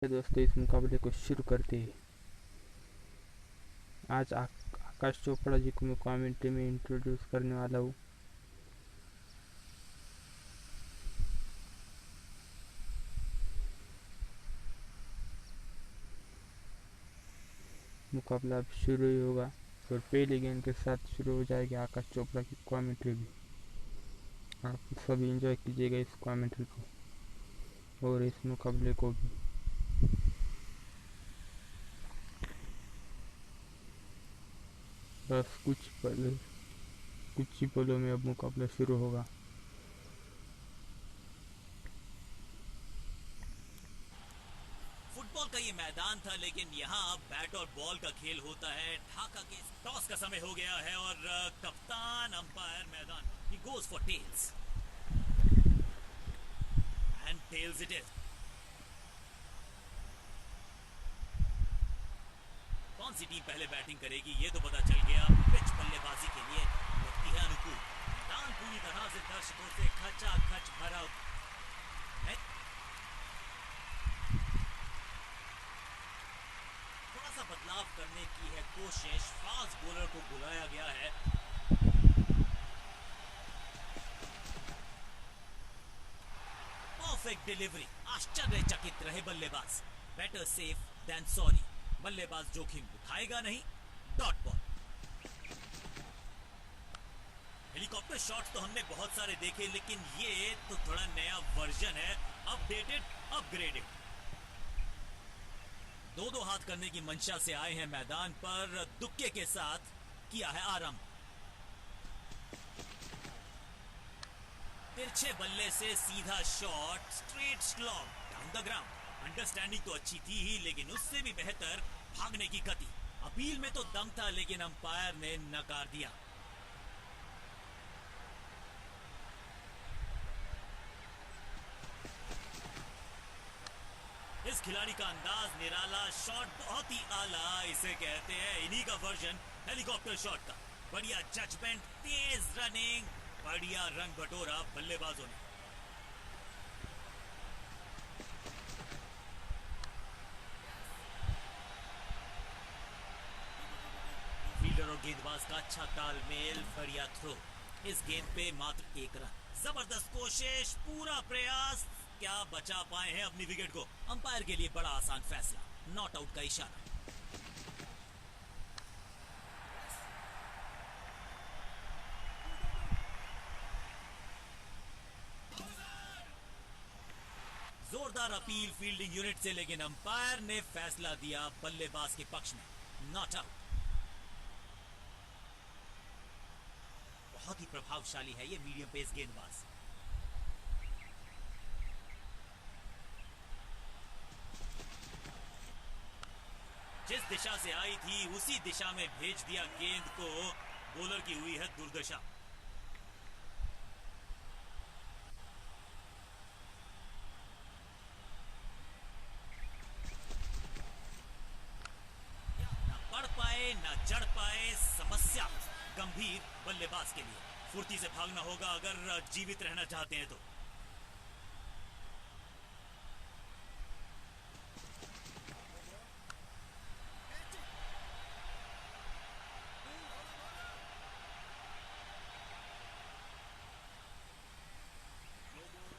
दोस्तों, इस मुकाबले को शुरू करते हैं। आज आकाश चोपड़ा जी को मैं कमेंट्री में इंट्रोड्यूस करने वाला हूँ। मुकाबला अब शुरू ही होगा और पहले गेंद के साथ शुरू हो जाएगी आकाश चोपड़ा की कमेंट्री भी। आप सभी एंजॉय कीजिएगा इस कमेंट्री को और इस मुकाबले को भी। बस कुछ ही पलों में अब मुकाबला शुरू होगा। फुटबॉल का ये मैदान था, लेकिन यहाँ अब बैट और बॉल का खेल होता है। ढाका के टॉस का समय हो गया है और कप्तान अंपायर मैदान ही goes for tails and tails it is. कौन सी टीम पहले बैटिंग करेगी ये तो पता चल गया। पिच बल्लेबाजी के लिए होती है अनुकूल। मैदान पूरी तरह से दर्शकों से खचाखच भरा। थोड़ा सा बदलाव करने की है कोशिश। फास्ट बॉलर को बुलाया गया है। Perfect delivery. आश्चर्यचकित रहे बल्लेबाज। Better safe than sorry. बल्लेबाज जोखिम उठाएगा नहीं। Dot ball. हेलीकॉप्टर शॉट्स तो हमने बहुत सारे देखे, लेकिन ये तो थोड़ा नया वर्जन है। Updated, upgraded. दो हाथ करने की मंशा से आए हैं मैदान पर। दुक्के के साथ किया है आराम। तिरछे बल्ले से सीधा shot, straight slog down the ground. Understanding तो अच्छी थी ही, लेकिन उससे भी बेहतर भागने की गति। अपील में तो दम था, लेकिन अंपायर ने नकार दिया। इस खिलाड़ी का अंदाज निराला, शॉट बहुत ही आला। इसे कहते हैं इन्हीं का वर्जन हेलीकॉप्टर शॉट का। बढ़िया जजमेंट, तेज रनिंग, बढ़िया रन बटोरा बल्लेबाजों ने। फील्डर और गेंदबाज का अच्छा तालमेल, बढ़िया थ्रो। इस गेंद पे मात्र एक रन। जबरदस्त कोशिश, पूरा प्रयास। क्या बचा पाए हैं अपनी विकेट को। अंपायर के लिए बड़ा आसान फैसला, नॉट आउट का इशारा। जोरदार अपील फील्डिंग यूनिट से, लेकिन अंपायर ने फैसला दिया बल्लेबाज के पक्ष में, नॉट आउट। बहुत ही प्रभावशाली है ये मीडियम पेस गेंदबाज। जिस दिशा से आई थी उसी दिशा में भेज दिया गेंद को। बॉलर की हुई है दुर्दशा। ना पढ़ पाए ना जड़ पाए, समस्या गंभीर बल्लेबाज के लिए। फुर्ती से भागना होगा अगर जीवित रहना चाहते हैं तो।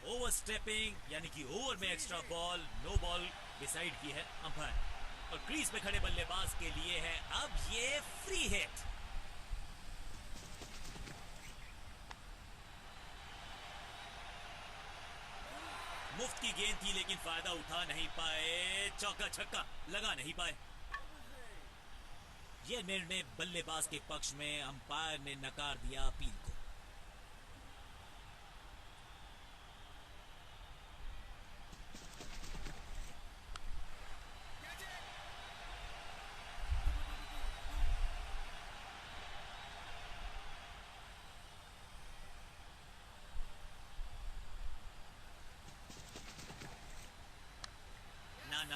ओवर स्टेपिंग यानी कि ओवर में extra ball, no ball decide की है अंपायर। और क्रीज पे खड़े बल्लेबाज के लिए है अब ये फ्री हिट। मुफ्त की गेंद थी, लेकिन फायदा उठा नहीं पाए। चौका छक्का लगा नहीं पाए। यह निर्णय बल्लेबाज के पक्ष में। अंपायर ने नकार दिया अपील को।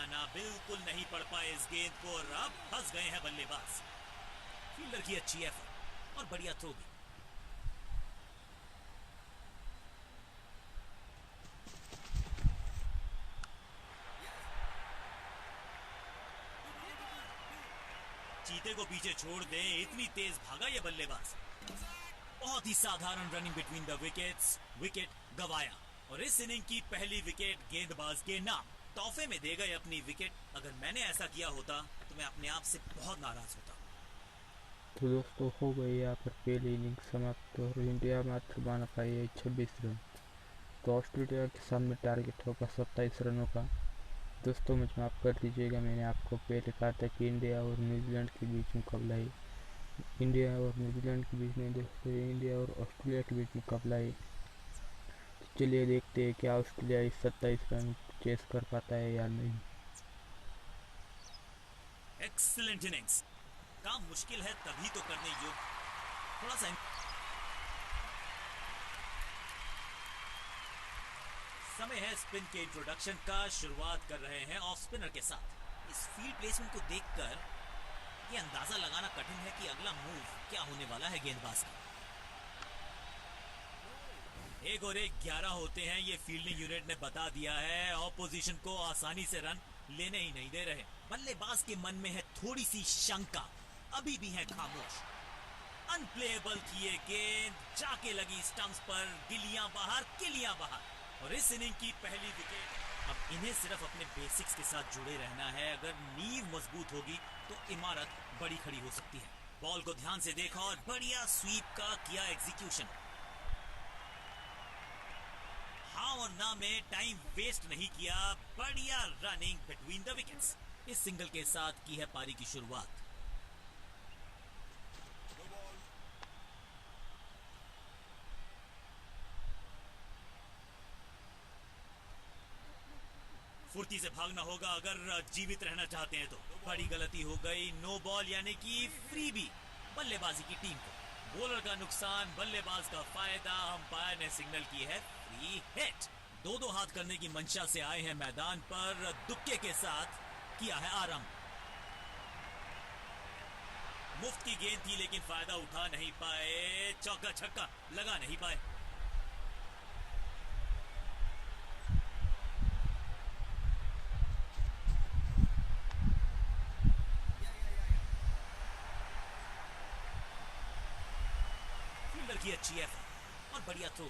ना बिल्कुल नहीं पढ़ पाए इस गेंद को और अब फंस गए हैं बल्लेबाज। फील्डर की अच्छी एफर्ट और बढ़िया थ्रो भी। चीते को पीछे छोड़ दें, इतनी तेज भागा ये बल्लेबाज। बहुत ही साधारण running between the wickets, wicket गवाया और इस इनिंग की पहली विकेट गेंदबाज के नाम। तोहफे में दे गए अपनी विकेट। अगर मैंने ऐसा किया होता तो मैं अपने आप से बहुत नाराज होता। तो दोस्तों हो गई यहाँ पर पहली इनिंग समाप्त और इंडिया मात्र बना पाई है 26 रन। तो ऑस्ट्रेलिया के सामने टारगेट होगा 27 रनों का। दोस्तों मुझे माफ़ कर दीजिएगा, मैंने आपको पहले कहा था कि इंडिया और न्यूजीलैंड के बीच मुकाबला है। इंडिया और न्यूजीलैंड के बीच नहीं दोस्तों, इंडिया और ऑस्ट्रेलिया के बीच मुकाबला है। तो चलिए देखते हैं क्या ऑस्ट्रेलिया इस 27 रन चेस कर पाता है या नहीं। Excellent innings. काम मुश्किल है तभी तो करने योग्य। थोड़ा सा समय है स्पिन के इंट्रोडक्शन का। शुरुआत कर रहे हैं ऑफ स्पिनर के साथ। इस फील्ड प्लेसमेंट को देखकर ये अंदाजा लगाना कठिन है कि अगला मूव क्या होने वाला है गेंदबाज का। 1 और 1 11 होते हैं, ये फील्डिंग यूनिट ने बता दिया है। ऑपोजिशन को आसानी से रन लेने ही नहीं दे रहे। बल्लेबाज के मन में है थोड़ी सी शंका, अभी भी है खामोश। अनप्लेएबल किए गेंद, जाके लगी स्टंप्स पर, गिलियां बाहर, किलियां बाहर और इस इनिंग की पहली विकेट। अब इन्हें सिर्फ अपने बेसिक्स के साथ जुड़े रहना है। अगर नींव मजबूत होगी तो इमारत बड़ी खड़ी हो सकती है। बॉल को ध्यान से देखा और बढ़िया स्वीप का किया एग्जीक्यूशन। हाँ और ना में टाइम वेस्ट नहीं किया। बढ़िया रनिंग बिटवीन द विकेट्स। इस सिंगल के साथ की है पारी की शुरुआत। फुर्ती से भागना होगा अगर जीवित रहना चाहते हैं तो। बड़ी गलती हो गई। नो बॉल यानी कि फ्री भी बल्लेबाजी की टीम को। बॉलर का नुकसान, बल्लेबाज का फायदा। अंपायर ने सिग्नल की है फ्री हिट। 2-2 हाथ करने की मंशा से आए हैं मैदान पर। दुक्के के साथ किया है आरंभ। मुफ्त की गेंद थी लेकिन फायदा उठा नहीं पाए। चौका छक्का लगा नहीं पाए। फील्डर की अच्छी एफर्ट और बढ़िया थ्रो।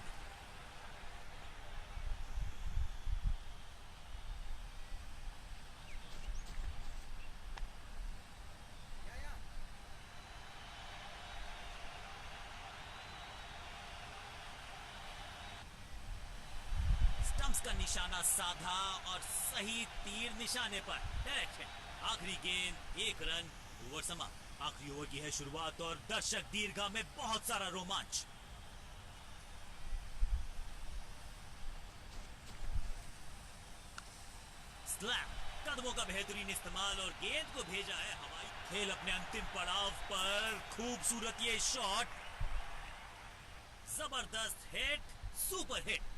स्टंप्स का निशाना साधा और सही तीर निशाने पर। डायरेक्शन। आखिरी गेंद 1 रन। ओवर समाप्त। आखिरी ओवर की है शुरुआत और दर्शक दीर्घा में बहुत सारा रोमांच। स्लैम। कदमों का बेहतरीन इस्तेमाल और गेंद को भेजा है हवाई। खेल अपने अंतिम पड़ाव पर। खूबसूरत ये शॉट। जबरदस्त hit, super hit.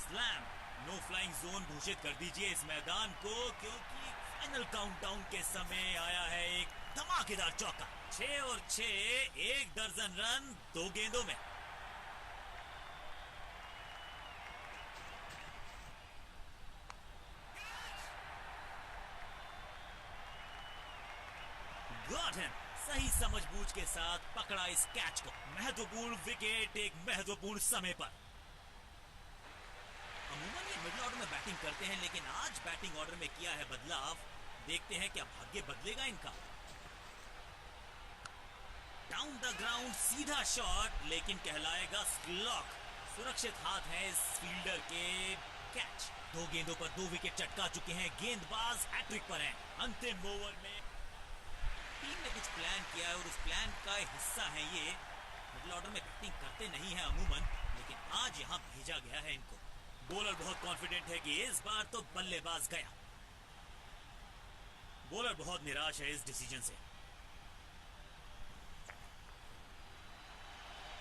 Slam. No flying zone घोषित कर दीजिए इस मैदान को, क्योंकि फाइनल काउंटडाउन के समय आया है एक धमाकेदार चौका। 6 और 6, 1 दर्जन रन 2 गेंदों में। Got him. सही समझबूझ के साथ पकड़ा इस कैच को। महत्वपूर्ण विकेट एक महत्वपूर्ण समय पर। अमूमन ये मिडिल ऑर्डर में बैटिंग करते हैं लेकिन आज बैटिंग ऑर्डर में किया है बदलाव। देखते हैं क्या भाग्य बदलेगा इनका। डाउन द ग्राउंड सीधा शॉट लेकिन कहलाएगा स्लॉक। सुरक्षित हाथ है इस फील्डर के। कैच। 2 गेंदों पर 2 विकेट चटका चुके हैं गेंदबाज। हैट्रिक पर हैं। अंतिम ओवर में टीम ने कुछ प्लान किया है और उस प्लान का हिस्सा है ये। मिडिल ऑर्डर में बैटिंग करते नहीं है अमूमन, लेकिन आज यहां भेजा गया है इनको। बॉलर बहुत कॉन्फिडेंट है कि इस बार तो बल्लेबाज गया। बॉलर बहुत निराश है इस डिसीजन से।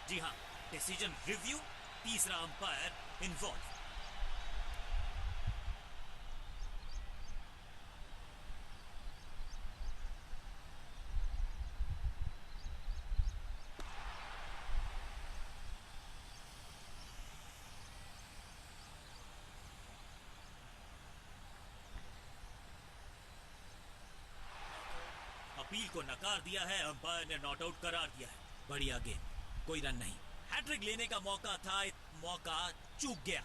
जी हां, डिसीजन रिव्यू। तीसरा अंपायर इन्वॉल्व। अपील को नकार दिया है, अंपायर ने नॉट आउट करार दिया है। बढ़िया गेम, कोई रन नहीं। हैट्रिक लेने का मौका था, मौका चूक गया।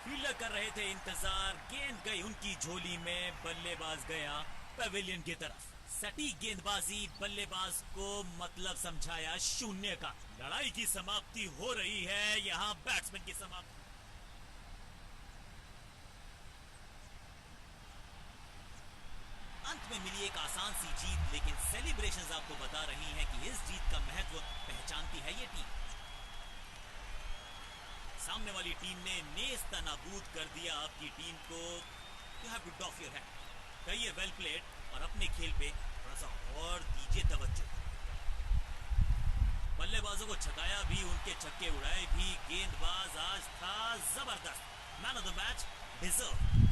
फील्डर कर रहे थे इंतजार, गेंद गई उनकी झोली में, बल्लेबाज गया पवेलियन की तरफ। सटीक गेंदबाजी, बल्लेबाज को मतलब समझाया शून्य का। लड़ाई की समाप्ति हो रही है, यहां बैट्समैन की समाप्ति। अंत में मिली एक आसान सी जीत, लेकिन सेलिब्रेशंस आपको बता रही हैं कि इस जीत का महत्व पहचानती है ये टीम। सामने वाली टीम ने नेस्तनाबूद कर दिया आपकी टीम को। You have to doff your hand, कहिए वेल प्लेड, और अपने खेल पे थोड़ा सा और दीजिए तवज्जो। बल्लेबाजों को छकाया भी, उनके छक्के उड़ाए भी। गेंदबाज आज था जबरदस्त। Man of the match deserve.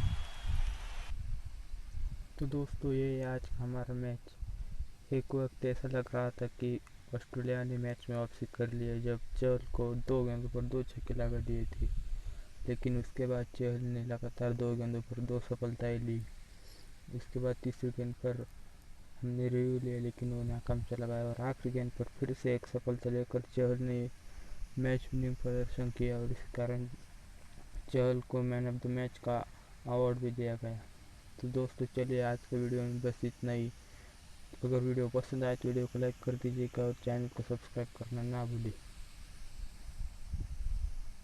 तो दोस्तों ये आज का हमारा मैच। एक वक्त ऐसा लग रहा था कि ऑस्ट्रेलिया ने मैच में वापसी कर लिया जब चहल को 2 गेंदों पर 2 छक्के लगा दिए थे, लेकिन उसके बाद चहल ने लगातार 2 गेंदों पर 2 सफलताएं ली। उसके बाद तीसरी गेंद पर हमने रिव्यू लिया, लेकिन वो नाकाम चला गया और आखिरी गेंद पर फिर से एक सफलता लेकर चहल ने मैच विनिंग प्रदर्शन किया और इस कारण चहल को मैन ऑफ द मैच का अवार्ड भी दिया गया। तो दोस्तों चलिए आज के वीडियो में बस इतना ही। अगर वीडियो पसंद आए तो वीडियो को लाइक कर दीजिएगा और चैनल को सब्सक्राइब करना ना भूलिए।